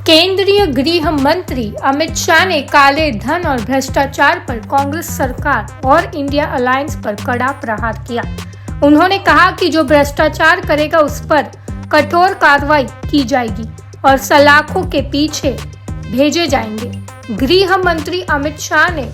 केंद्रीय गृह मंत्री अमित शाह ने काले धन और भ्रष्टाचार पर कांग्रेस सरकार और इंडिया अलायंस पर कड़ा प्रहार किया। उन्होंने कहा कि जो भ्रष्टाचार करेगा उस पर कठोर कार्रवाई की जाएगी और सलाखों के पीछे भेजे जाएंगे। गृह मंत्री अमित शाह ने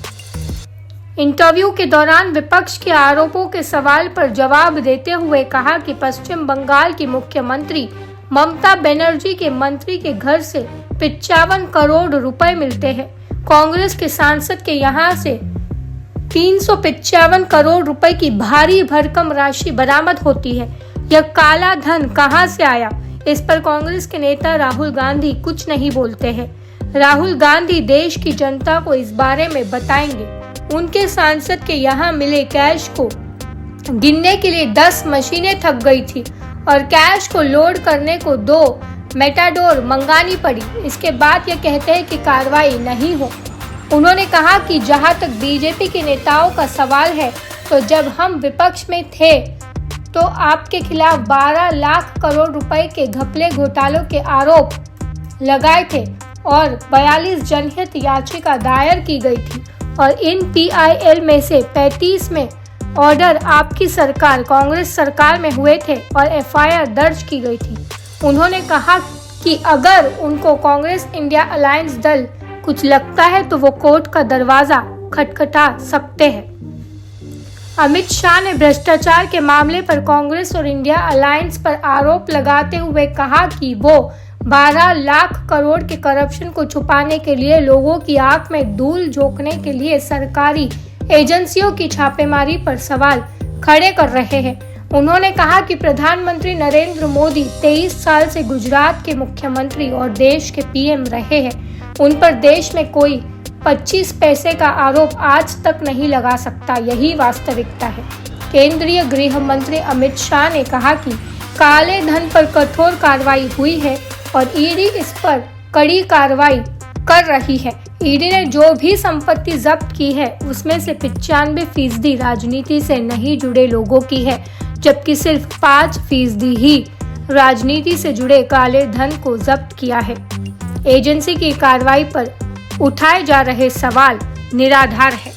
इंटरव्यू के दौरान विपक्ष के आरोपों के सवाल पर जवाब देते हुए कहा कि पश्चिम बंगाल की मुख्यमंत्री ममता बनर्जी के मंत्री के घर से 55 करोड़ रुपए मिलते हैं। कांग्रेस के सांसद के यहां से 355 करोड़ रुपए की भारी भरकम राशि बरामद होती है। यह काला धन कहां से आया, इस पर कांग्रेस के नेता राहुल गांधी कुछ नहीं बोलते हैं। राहुल गांधी देश की जनता को इस बारे में बताएंगे। उनके सांसद के यहाँ मिले कैश को गिनने के लिए 10 मशीनें थक गई थी और कैश को लोड करने को 2 मेटाडोर मंगानी पड़ी। इसके बाद ये कहते हैं कि कार्रवाई नहीं हो। उन्होंने कहा कि जहां तक बीजेपी के नेताओं का सवाल है, तो जब हम विपक्ष में थे तो आपके खिलाफ 12 लाख करोड़ रुपए के घपले घोटालों के आरोप लगाए थे और 42 जनहित याचिका दायर की गई थी और इन PIL में से 35 में ऑर्डर आपकी सरकार कांग्रेस सरकार में हुए थे और FIR दर्ज की गई थी। उन्होंने कहा कि अगर उनको कांग्रेस इंडिया अलायंस दल कुछ लगता है तो वो कोर्ट का दरवाजा खटखटा सकते हैं। अमित शाह ने भ्रष्टाचार के मामले पर कांग्रेस और इंडिया अलायंस पर आरोप लगाते हुए कहा कि वो 12 लाख करोड़ के करप्शन को छुपाने के लिए लोगों की आंख में धूल झोंकने के लिए सरकारी एजेंसियों की छापेमारी पर सवाल खड़े कर रहे हैं। उन्होंने कहा कि प्रधानमंत्री नरेंद्र मोदी 23 साल से गुजरात के मुख्यमंत्री और देश के PM रहे हैं। उन पर देश में कोई 25 पैसे का आरोप आज तक नहीं लगा सकता, यही वास्तविकता है। केंद्रीय गृह मंत्री अमित शाह ने कहा कि काले धन पर कठोर कार्रवाई हुई है और ईडी इस पर कड़ी कार्रवाई कर रही है। ईडी ने जो भी संपत्ति जब्त की है उसमें से 95% राजनीति से नहीं जुड़े लोगों की है, जबकि सिर्फ 5% ही राजनीति से जुड़े काले धन को जब्त किया है। एजेंसी की कार्रवाई पर उठाए जा रहे सवाल निराधार है।